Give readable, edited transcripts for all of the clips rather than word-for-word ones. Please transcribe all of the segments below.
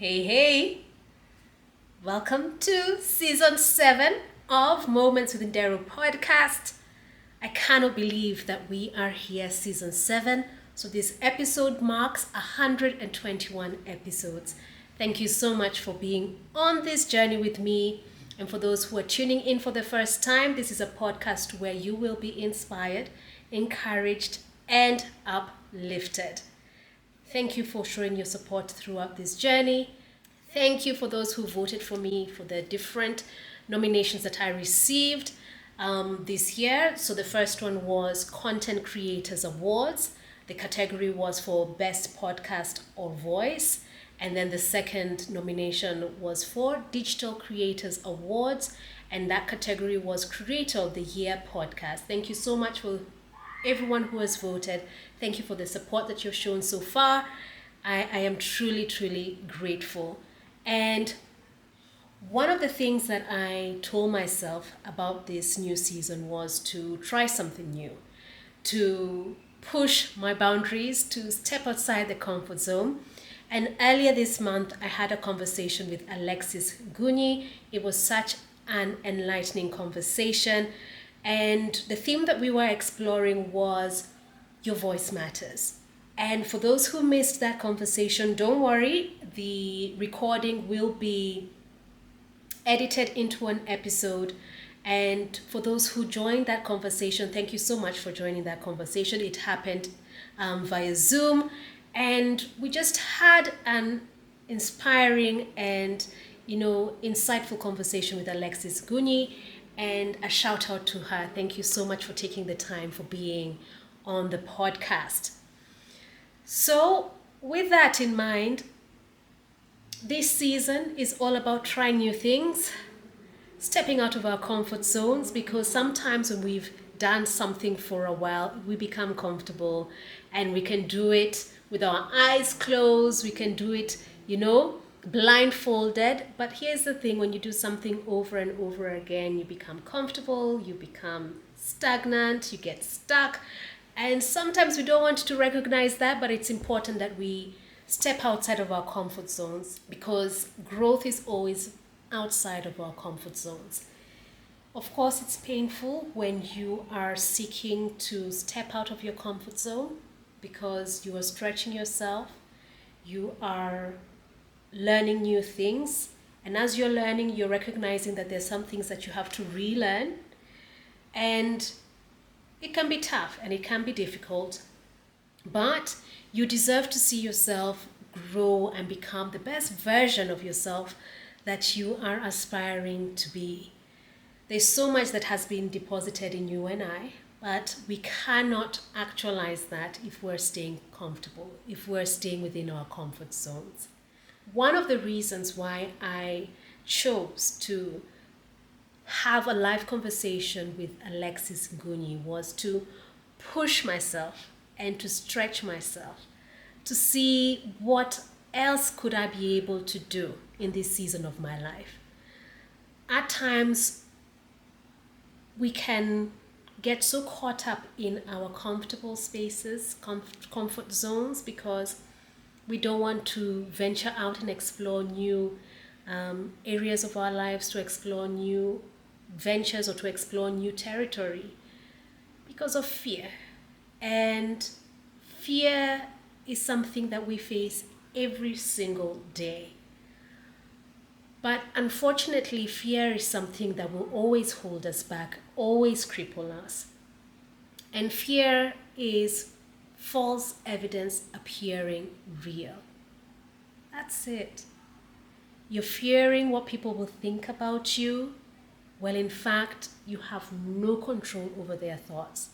Hey, hey, welcome to season 7 of Moments with Nderru podcast. I cannot believe that we are here, season 7. So, this episode marks 121 episodes. Thank you so much for being on this journey with me. And for those who are tuning in for the first time, this is a podcast where you will be inspired, encouraged, and uplifted. Thank you for showing your support throughout this journey. Thank you for those who voted for me for the different nominations that I received this year. So the first one was Content Creators Awards. The category was for Best Podcast or Voice. And then the second nomination was for Digital Creators Awards. And that category was Creator of the Year Podcast. Thank you so much for everyone who has voted. Thank you for the support that you've shown so far. I am truly, truly grateful. And one of the things that I told myself about this new season was to try something new, to push my boundaries, to step outside the comfort zone. And earlier this month, I had a conversation with Alexis Guni. It was such an enlightening conversation. And the theme that we were exploring was your voice matters. And for those who missed that conversation, don't worry, the recording will be edited into an episode. And for those who joined that conversation, thank you so much for joining that conversation. It happened via Zoom, and we just had an inspiring and insightful conversation with Alexis Guni. And a shout out to her. Thank you so much for taking the time for being on the podcast. So, with that in mind, this season is all about trying new things, stepping out of our comfort zones, because sometimes when we've done something for a while, we become comfortable and we can do it with our eyes closed, we can do it, blindfolded. But here's the thing, when you do something over and over again, you become comfortable, you become stagnant, you get stuck. And sometimes we don't want to recognize that, but it's important that we step outside of our comfort zones, because growth is always outside of our comfort zones. Of course, it's painful when you are seeking to step out of your comfort zone, because you are stretching yourself, you are learning new things, and as you're learning, you're recognizing that there's some things that you have to relearn, and it can be tough and it can be difficult, but you deserve to see yourself grow and become the best version of yourself that you are aspiring to be. There's so much that has been deposited in you and I, but we cannot actualize that if we're staying comfortable, if we're staying within our comfort zones. One of the reasons why I chose to have a live conversation with Alexis Guni was to push myself and to stretch myself to see what else could I be able to do in this season of my life. At times, we can get so caught up in our comfortable spaces, comfort zones, because we don't want to venture out and explore new areas of our lives, to explore new ventures or to explore new territory because of fear. And fear is something that we face every single day. But unfortunately, fear is something that will always hold us back, always cripple us. And fear is false evidence appearing real. That's it. You're fearing what people will think about you. Well, in fact, you have no control over their thoughts.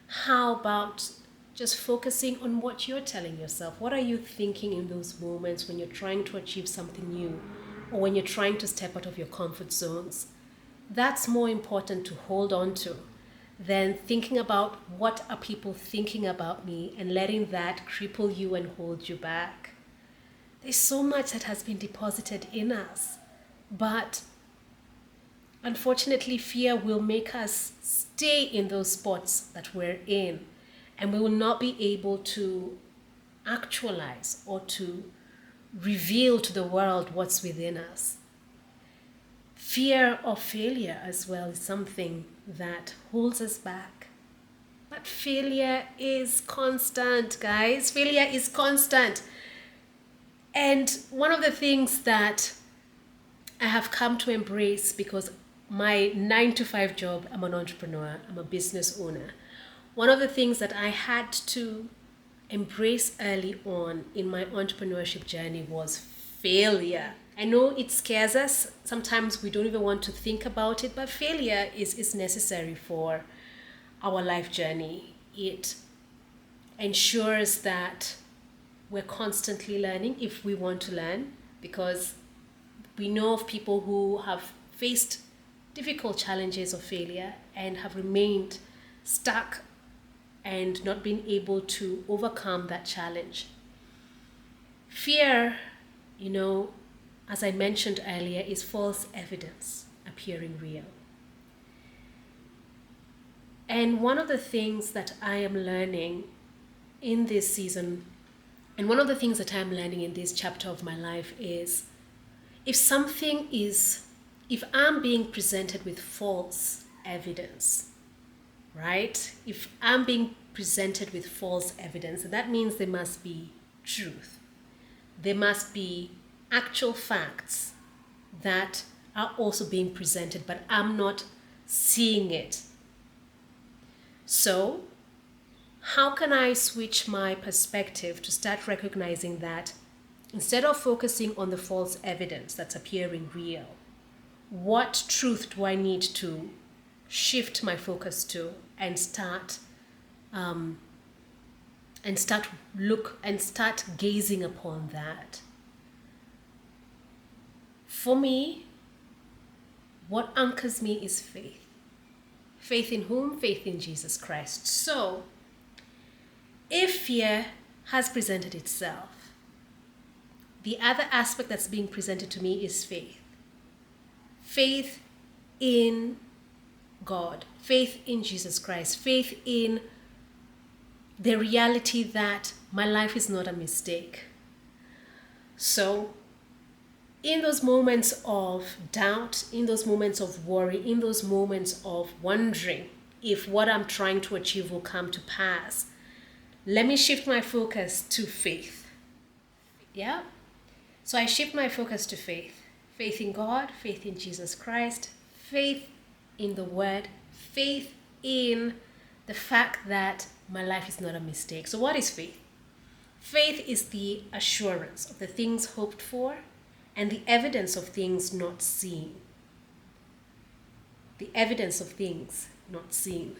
How about just focusing on what you're telling yourself? What are you thinking in those moments when you're trying to achieve something new, or when you're trying to step out of your comfort zones? That's more important to hold on to than thinking about what are people thinking about me and letting that cripple you and hold you back. There's so much that has been deposited in us, but unfortunately, fear will make us stay in those spots that we're in, and we will not be able to actualize or to reveal to the world what's within us. Fear of failure as well is something that holds us back. But failure is constant, guys. Failure is constant. And one of the things that I have come to embrace, because my 9-to-5 job, I'm an entrepreneur, I'm a business owner. One of the things that I had to embrace early on in my entrepreneurship journey was failure. I know it scares us. Sometimes we don't even want to think about it, but failure is necessary for our life journey. It ensures that we're constantly learning if we want to learn, because we know of people who have faced difficult challenges of failure and have remained stuck and not been able to overcome that challenge. Fear, as I mentioned earlier, is false evidence appearing real. And one of the things that I am learning in this season, and one of the things that I'm learning in this chapter of my life is, if I'm being presented with false evidence, right? If I'm being presented with false evidence, that means there must be truth. There must be actual facts that are also being presented, but I'm not seeing it. So, how can I switch my perspective to start recognizing that instead of focusing on the false evidence that's appearing real, what truth do I need to shift my focus to and start gazing upon that? For me, what anchors me is faith. Faith in whom? Faith in Jesus Christ. So, if fear has presented itself, the other aspect that's being presented to me is faith. Faith in God, faith in Jesus Christ, faith in the reality that my life is not a mistake. So, in those moments of doubt, in those moments of worry, in those moments of wondering if what I'm trying to achieve will come to pass, let me shift my focus to faith. Yeah? So I shift my focus to faith. Faith in God, faith in Jesus Christ, faith in the Word, faith in the fact that my life is not a mistake. So what is faith? Faith is the assurance of the things hoped for and the evidence of things not seen. The evidence of things not seen.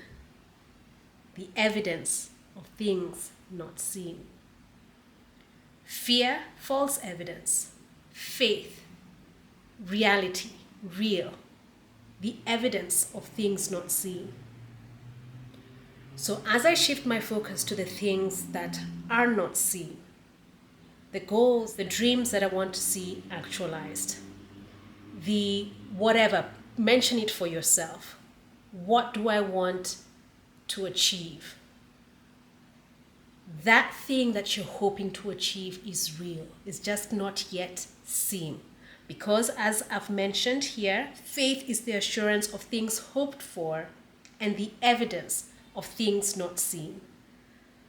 The evidence of things not seen. Fear, false evidence. Faith, reality, real. The evidence of things not seen. So as I shift my focus to the things that are not seen, the goals, the dreams that I want to see actualized, the whatever, mention it for yourself. What do I want to achieve? That thing that you're hoping to achieve is real. It's just not yet seen. Because as I've mentioned here, faith is the assurance of things hoped for and the evidence of things not seen.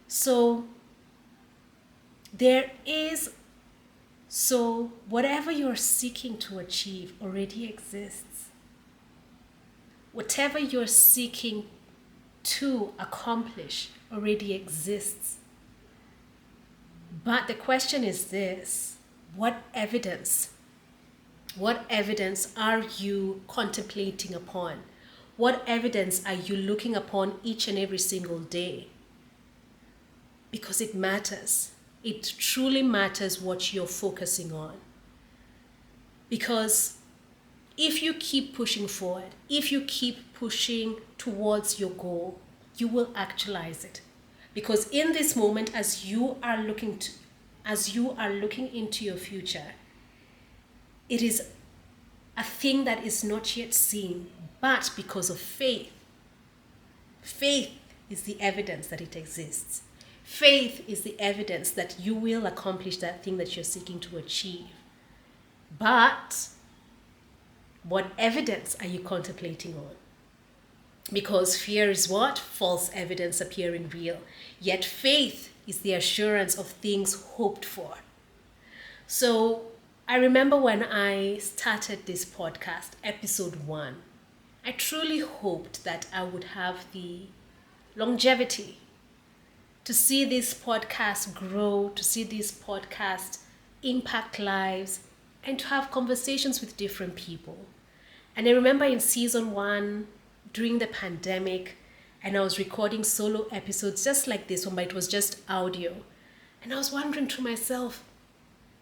So whatever you're seeking to achieve already exists. Whatever you're seeking to accomplish already exists. But the question is this: what evidence are you contemplating upon? What evidence are you looking upon each and every single day? Because it matters. It truly matters what you're focusing on. Because if you keep pushing forward, if you keep pushing towards your goal, you will actualize it. Because in this moment, as you are looking into your future, it is a thing that is not yet seen, but because of faith. Faith is the evidence that it exists. Faith is the evidence that you will accomplish that thing that you're seeking to achieve. But what evidence are you contemplating on? Because fear is what? False evidence appearing real. Yet faith is the assurance of things hoped for. So I remember when I started this podcast, episode 1, I truly hoped that I would have the longevity to see this podcast grow, to see this podcast impact lives, and to have conversations with different people. And I remember in season 1, during the pandemic, and I was recording solo episodes just like this one, but it was just audio. And I was wondering to myself,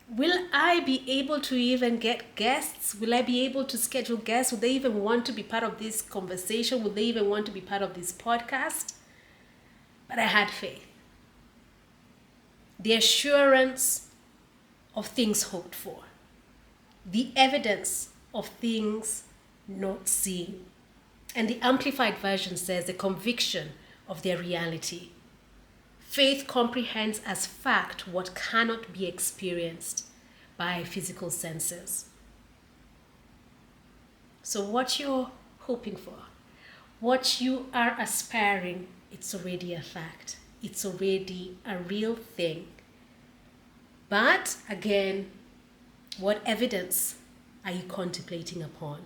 will I be able to even get guests? Will I be able to schedule guests? Would they even want to be part of this conversation? Would they even want to be part of this podcast? But I had faith. The assurance of things hoped for. The evidence of things not seen. And the Amplified Version says the conviction of their reality. Faith comprehends as fact what cannot be experienced by physical senses. So what you're hoping for, what you are aspiring, it's already a fact. It's already a real thing. But again, what evidence are you contemplating upon?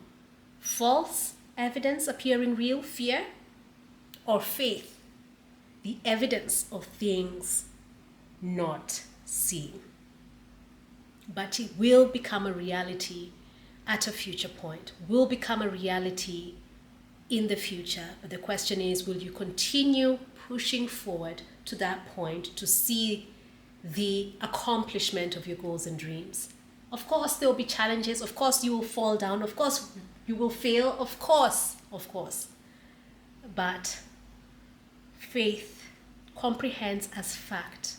False evidence appearing real, fear, or faith, the evidence of things not seen? But it will become a reality at a future point, will become a reality in the future. But the question is, will you continue pushing forward to that point to see the accomplishment of your goals and dreams? Of course, there will be challenges. Of course, you will fall down. Of course, you will fail. Of course. But faith comprehends as fact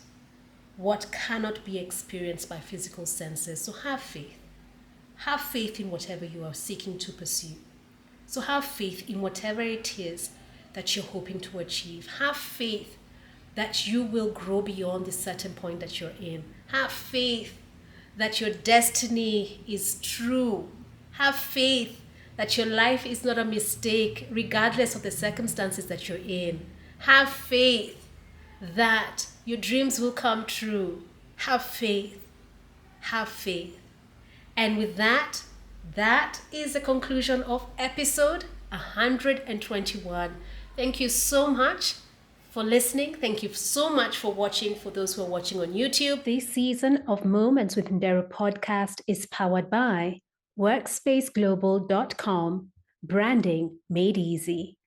what cannot be experienced by physical senses. So have faith. Have faith in whatever you are seeking to pursue. So have faith in whatever it is that you're hoping to achieve. Have faith that you will grow beyond the certain point that you're in. Have faith that your destiny is true. Have faith that your life is not a mistake, regardless of the circumstances that you're in. Have faith that your dreams will come true. Have faith. Have faith. And with that, that is the conclusion of episode 121. Thank you so much for listening. Thank you so much for watching, for those who are watching on YouTube. This season of Moments with Nderru podcast is powered by workspaceglobal.com, branding made easy.